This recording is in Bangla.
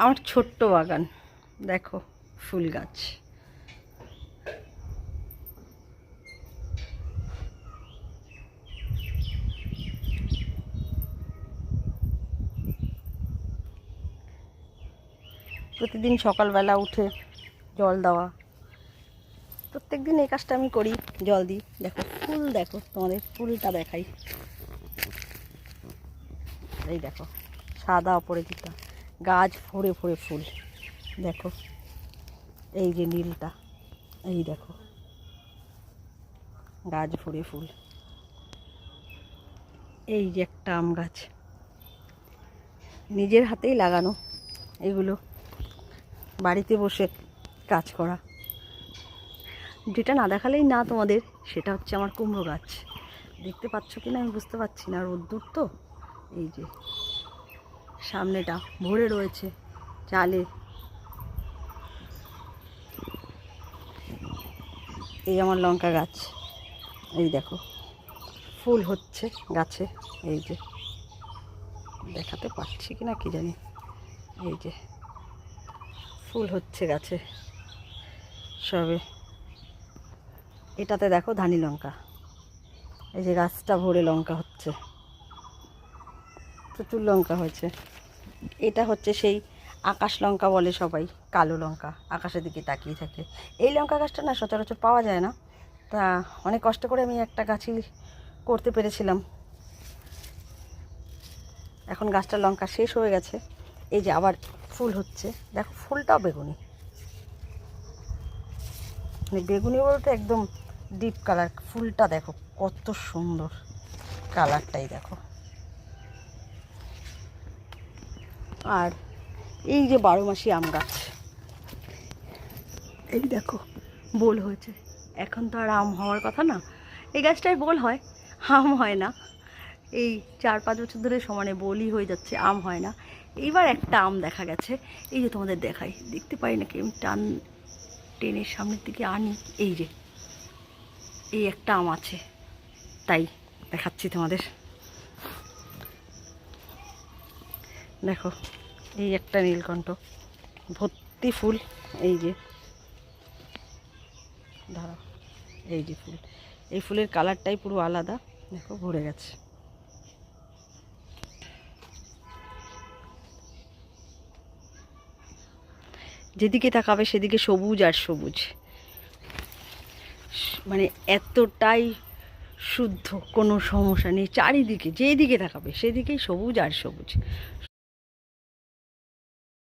আমার ছোট্ট বাগান, দেখো ফুল গাছ। প্রতিদিন সকালবেলা উঠে জল দেওয়া, প্রত্যেক দিন এই কাজটা আমি করি, জল দিই। দেখো ফুল, দেখো তোমাদের ফুলটা দেখাই। এই দেখো সাদা অপরাজিতা, গাছ ভরে ভরে ফুল। দেখো এই যে নীলটা, এই দেখো গাছ ভরে ফুল। এই যে একটা আম গাছ, নিজের হাতেই লাগানো, এগুলো বাড়িতে বসে কাজ করা। যেটা না দেখালেই না তোমাদের, সেটা হচ্ছে আমার কুমড়ো গাছ। দেখতে পাচ্ছ কি না আমি বুঝতে পারছি না, রোদ্দুর তো। এই যে সামনেটা ভরে রয়েছে চালে। এই আমার লঙ্কা গাছ, এই দেখো ফুল হচ্ছে গাছে। এই যে দেখাতে পারছি কি না কি জানি, এই যে ফুল হচ্ছে গাছে সবে। এটাতে দেখো ধানি লঙ্কা, এই যে গাছটা ভরে লঙ্কা হচ্ছে, প্রচুর লঙ্কা হয়েছে। এটা হচ্ছে সেই আকাশ লঙ্কা বলে সবাই, কালো লঙ্কা, আকাশের দিকে তাকিয়ে থাকে। এই লঙ্কা গাছটা না সচরাচর পাওয়া যায় না, তা অনেক কষ্ট করে আমি একটা গাছই করতে পেরেছিলাম। এখন গাছটার লঙ্কা শেষ হয়ে গেছে, এই যে আবার ফুল হচ্ছে। দেখো ফুলটাও বেগুনি, মানে বেগুনি বলতে একদম ডিপ কালার। ফুলটা দেখো কত সুন্দর কালারটাই দেখো। আর এই যে 12 মাসি আম গাছ, এই দেখো বোল হয়েছে। এখন তো আর আম হওয়ার কথা না, এই গাছটায় বোল হয়, আম হয় না। এই 4-5 বছর ধরে সমানে বলই হয়ে যাচ্ছে, আম হয় না। এইবার একটা আম দেখা গেছে, এই যে তোমাদের দেখাই, দেখতে পাই নাকি আমি টেনের সামনের দিকে আনি। এই যে এই একটা আম আছে, তাই দেখাচ্ছি তোমাদের। দেখো এই একটা নীলকণ্ঠ, ভর্তি ফুল। এই যে দাঁড়াও, এই যে ফুল, এই ফুলের কালারটাই পুরো আলাদা। দেখো ভরে গেছে। যেদিকে তাকাবে সেদিকে সবুজ আর সবুজ, মানে এতটাই শুদ্ধ, কোনো সমস্যা নেই। চারিদিকে যেদিকে তাকাবে সেদিকেই সবুজ আর সবুজ,